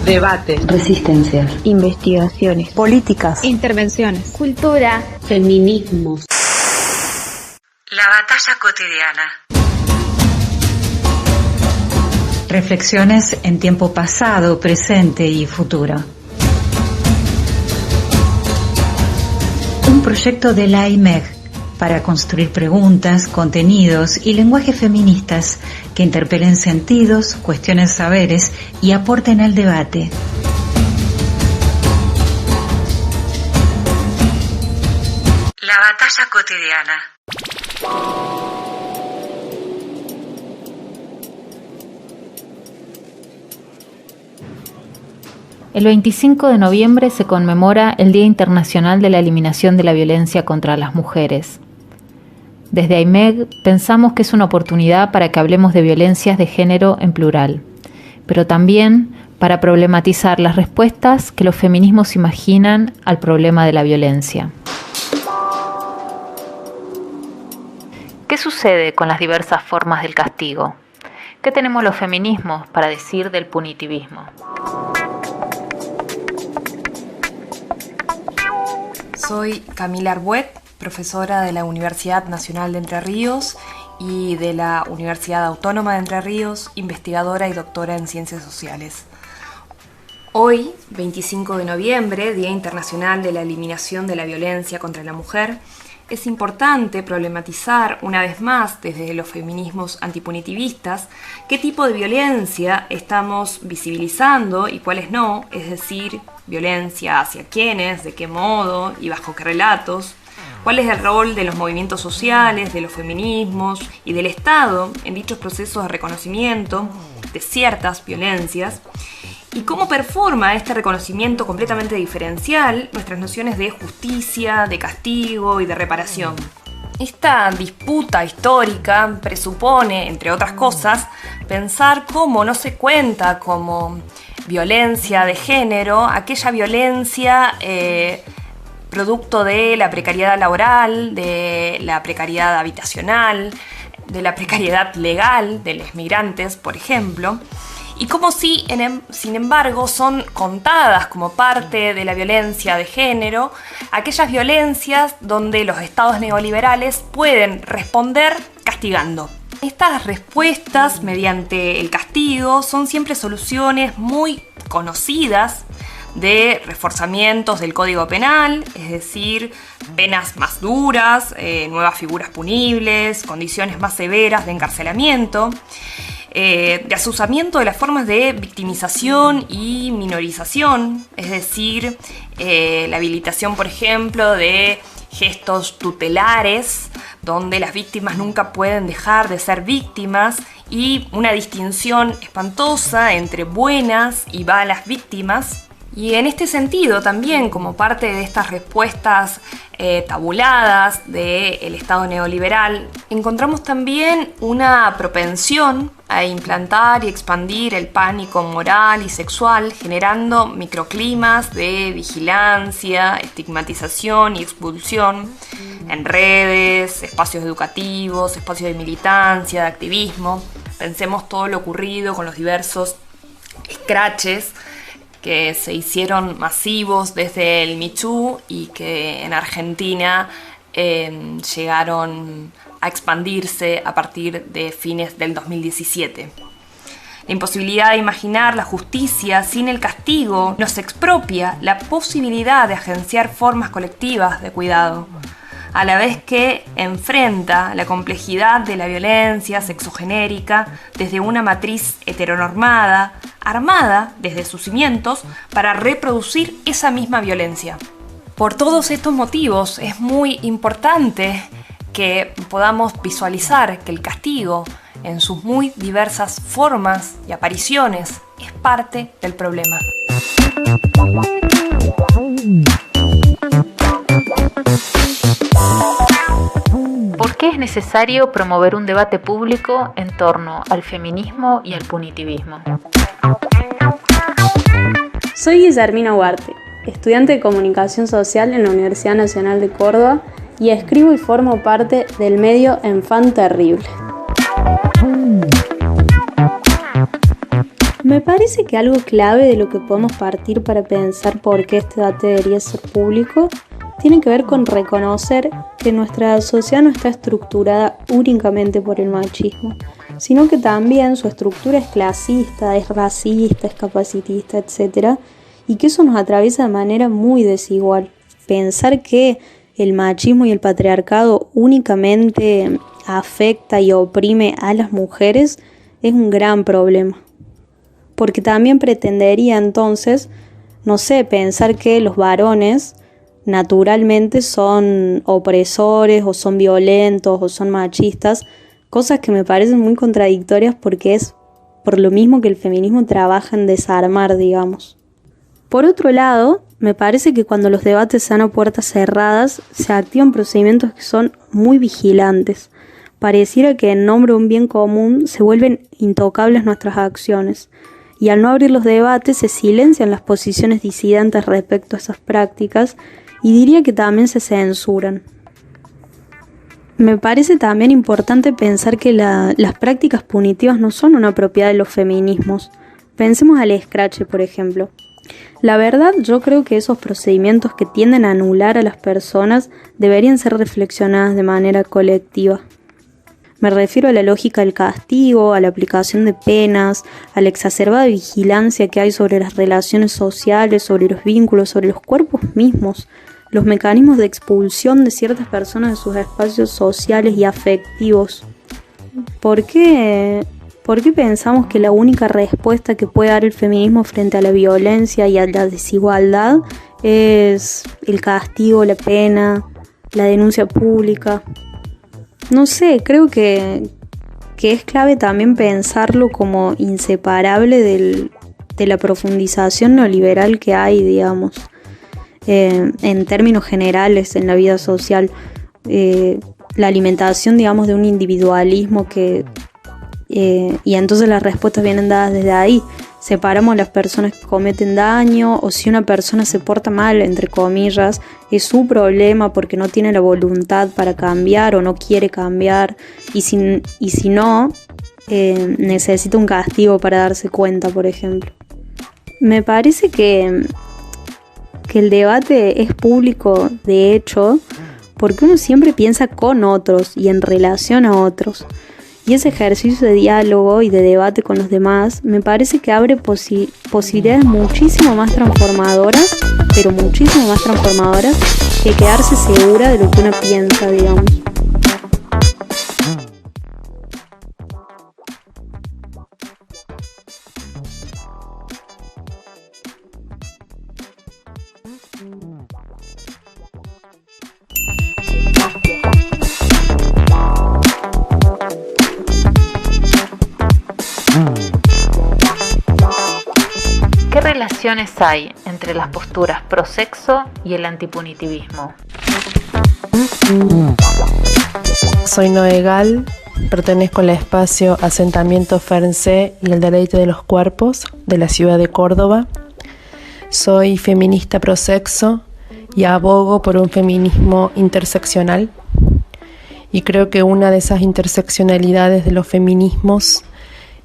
Debate. Resistencias. Investigaciones. Políticas. Intervenciones. Cultura. Feminismos. La batalla cotidiana. Reflexiones en tiempo pasado, presente y futuro. Un proyecto de la IMEG para construir preguntas, contenidos y lenguajes feministas que interpelen sentidos, cuestionen saberes y aporten al debate. La batalla cotidiana. El 25 de noviembre se conmemora el Día Internacional de la Eliminación de la Violencia contra las Mujeres. Desde AIMEG pensamos que es una oportunidad para que hablemos de violencias de género en plural, pero también para problematizar las respuestas que los feminismos imaginan al problema de la violencia. ¿Qué sucede con las diversas formas del castigo? ¿Qué tenemos los feminismos para decir del punitivismo? Soy Camila Arbuet, profesora de la Universidad Nacional de Entre Ríos y de la Universidad Autónoma de Entre Ríos, investigadora y doctora en Ciencias Sociales. Hoy, 25 de noviembre, Día Internacional de la Eliminación de la Violencia contra la Mujer, es importante problematizar una vez más desde los feminismos antipunitivistas qué tipo de violencia estamos visibilizando y cuáles no, es decir, violencia hacia quiénes, de qué modo y bajo qué relatos, cuál es el rol de los movimientos sociales, de los feminismos y del Estado en dichos procesos de reconocimiento de ciertas violencias, y cómo performa este reconocimiento completamente diferencial nuestras nociones de justicia, de castigo y de reparación. Esta disputa histórica presupone, entre otras cosas, pensar cómo no se cuenta como violencia de género aquella violencia producto de la precariedad laboral, de la precariedad habitacional, de la precariedad legal de los migrantes, por ejemplo, y como si, sin embargo, son contadas como parte de la violencia de género, aquellas violencias donde los estados neoliberales pueden responder castigando. Estas respuestas mediante el castigo son siempre soluciones muy conocidas de reforzamientos del Código Penal, es decir, penas más duras, nuevas figuras punibles, condiciones más severas de encarcelamiento, de asusamiento de las formas de victimización y minorización, es decir, la habilitación, por ejemplo, de gestos tutelares, donde las víctimas nunca pueden dejar de ser víctimas, y una distinción espantosa entre buenas y malas víctimas. Y en este sentido también, como parte de estas respuestas tabuladas del Estado neoliberal, encontramos también una propensión a implantar y expandir el pánico moral y sexual, generando microclimas de vigilancia, estigmatización y expulsión en redes, espacios educativos, espacios de militancia, de activismo. Pensemos todo lo ocurrido con los diversos scratches que se hicieron masivos desde el Me Too y que en Argentina llegaron a expandirse a partir de fines del 2017. La imposibilidad de imaginar la justicia sin el castigo nos expropia la posibilidad de agenciar formas colectivas de cuidado, a la vez que enfrenta la complejidad de la violencia sexogenérica desde una matriz heteronormada, armada desde sus cimientos para reproducir esa misma violencia. Por todos estos motivos es muy importante que podamos visualizar que el castigo, en sus muy diversas formas y apariciones, es parte del problema. ¿Por qué es necesario promover un debate público en torno al feminismo y al punitivismo? Soy Guillermina Huarte, estudiante de Comunicación Social en la Universidad Nacional de Córdoba y escribo y formo parte del medio Enfant Terrible. Me parece que algo clave de lo que podemos partir para pensar por qué este debate debería ser público tiene que ver con reconocer que nuestra sociedad no está estructurada únicamente por el machismo, sino que también su estructura es clasista, es racista, es capacitista, etc. Y que eso nos atraviesa de manera muy desigual. Pensar que el machismo y el patriarcado únicamente afecta y oprime a las mujeres es un gran problema. Porque también pretendería entonces, pensar que los varones naturalmente son opresores o son violentos o son machistas, cosas que me parecen muy contradictorias porque es por lo mismo que el feminismo trabaja en desarmar, digamos. Por otro lado, me parece que cuando los debates se dan a puertas cerradas, se activan procedimientos que son muy vigilantes. Pareciera que en nombre de un bien común se vuelven intocables nuestras acciones. Y al no abrir los debates se silencian las posiciones disidentes respecto a esas prácticas y diría que también se censuran. Me parece también importante pensar que las prácticas punitivas no son una propiedad de los feminismos. Pensemos al escrache, por ejemplo. La verdad, yo creo que esos procedimientos que tienden a anular a las personas deberían ser reflexionadas de manera colectiva. Me refiero a la lógica del castigo, a la aplicación de penas, a la exacerbada vigilancia que hay sobre las relaciones sociales, sobre los vínculos, sobre los cuerpos mismos, los mecanismos de expulsión de ciertas personas de sus espacios sociales y afectivos. ¿Por qué pensamos que la única respuesta que puede dar el feminismo frente a la violencia y a la desigualdad es el castigo, la pena, la denuncia pública? No sé, creo que es clave también pensarlo como inseparable de la profundización neoliberal que hay, digamos, en términos generales en la vida social. La alimentación, digamos, de un individualismo y entonces las respuestas vienen dadas desde ahí. Separamos a las personas que cometen daño, o si una persona se porta mal, entre comillas, es su problema porque no tiene la voluntad para cambiar o no quiere cambiar, y si no, necesita un castigo para darse cuenta, por ejemplo. Me parece que el debate es público, de hecho, porque uno siempre piensa con otros y en relación a otros. Y ese ejercicio de diálogo y de debate con los demás me parece que abre posibilidades muchísimo más transformadoras, pero muchísimo más transformadoras que quedarse segura de lo que uno piensa, digamos. ¿Qué relaciones hay entre las posturas pro-sexo y el antipunitivismo? Soy Noegal, pertenezco al espacio Asentamiento Ferncé y el Deleite de los Cuerpos de la ciudad de Córdoba. Soy feminista pro-sexo y abogo por un feminismo interseccional. Y creo que una de esas interseccionalidades de los feminismos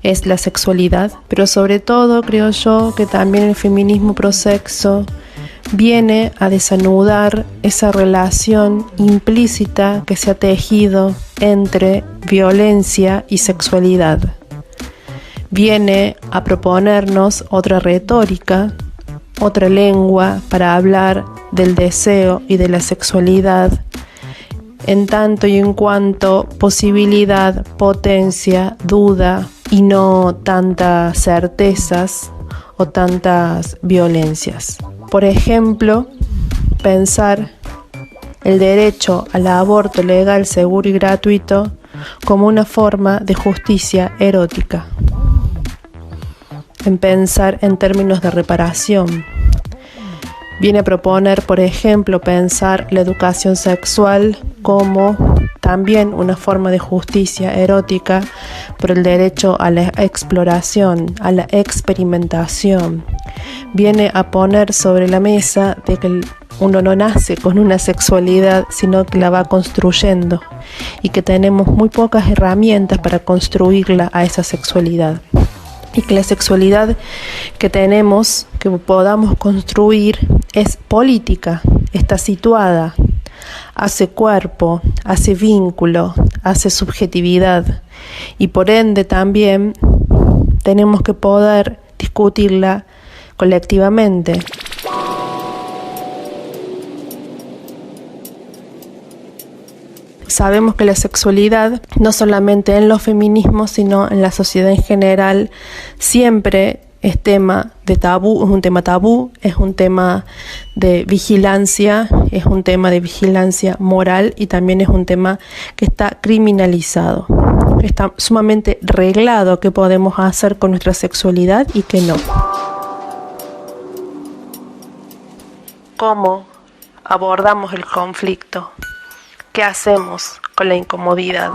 es la sexualidad, pero sobre todo creo yo que también el feminismo prosexo viene a desanudar esa relación implícita que se ha tejido entre violencia y sexualidad. Viene a proponernos otra retórica, otra lengua para hablar del deseo y de la sexualidad, en tanto y en cuanto posibilidad, potencia, duda y no tantas certezas o tantas violencias. Por ejemplo, pensar el derecho al aborto legal, seguro y gratuito como una forma de justicia erótica. En pensar en términos de reparación. Viene a proponer, por ejemplo, pensar la educación sexual como también una forma de justicia erótica por el derecho a la exploración, a la experimentación. Viene a poner sobre la mesa de que uno no nace con una sexualidad, sino que la va construyendo y que tenemos muy pocas herramientas para construirla a esa sexualidad. y que la sexualidad que tenemos, que podamos construir, es política, está situada, hace cuerpo, hace vínculo, hace subjetividad, y por ende también tenemos que poder discutirla colectivamente. Sabemos que la sexualidad, no solamente en los feminismos, sino en la sociedad en general, siempre es tema de tabú, es un tema tabú, es un tema de vigilancia, es un tema de vigilancia moral y también es un tema que está criminalizado. Está sumamente reglado qué podemos hacer con nuestra sexualidad y qué no. ¿Cómo abordamos el conflicto? ¿Qué hacemos con la incomodidad?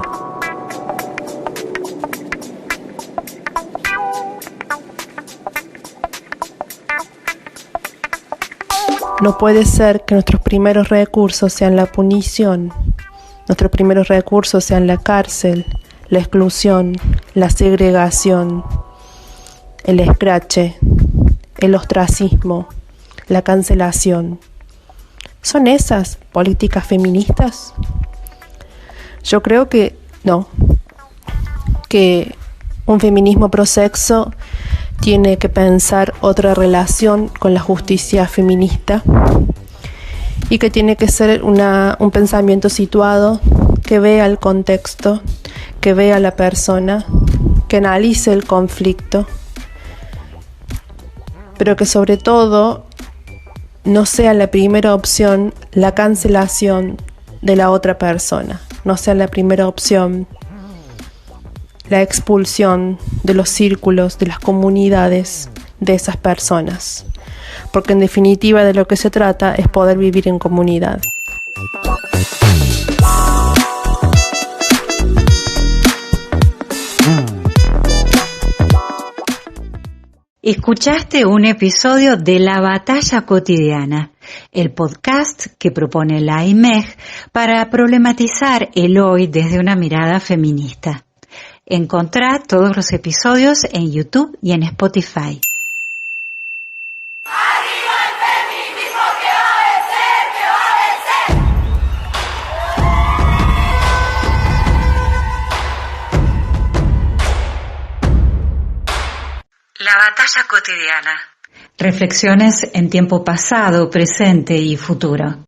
No puede ser que nuestros primeros recursos sean la punición, nuestros primeros recursos sean la cárcel, la exclusión, la segregación, el escrache, el ostracismo, la cancelación. ¿Son esas políticas feministas? Yo creo que no, que un feminismo prosexo tiene que pensar otra relación con la justicia feminista y que tiene que ser un pensamiento situado que vea el contexto, que vea a la persona, que analice el conflicto, pero que sobre todo no sea la primera opción la cancelación de la otra persona, no sea la primera opción la expulsión de los círculos, de las comunidades de esas personas, porque en definitiva de lo que se trata es poder vivir en comunidad. Escuchaste un episodio de La Batalla Cotidiana, el podcast que propone la AIMEG para problematizar el hoy desde una mirada feminista. Encontrá todos los episodios en YouTube y en Spotify. ¡Arriba el feminismo que va a vencer, que va a vencer! La batalla cotidiana. Reflexiones en tiempo pasado, presente y futuro.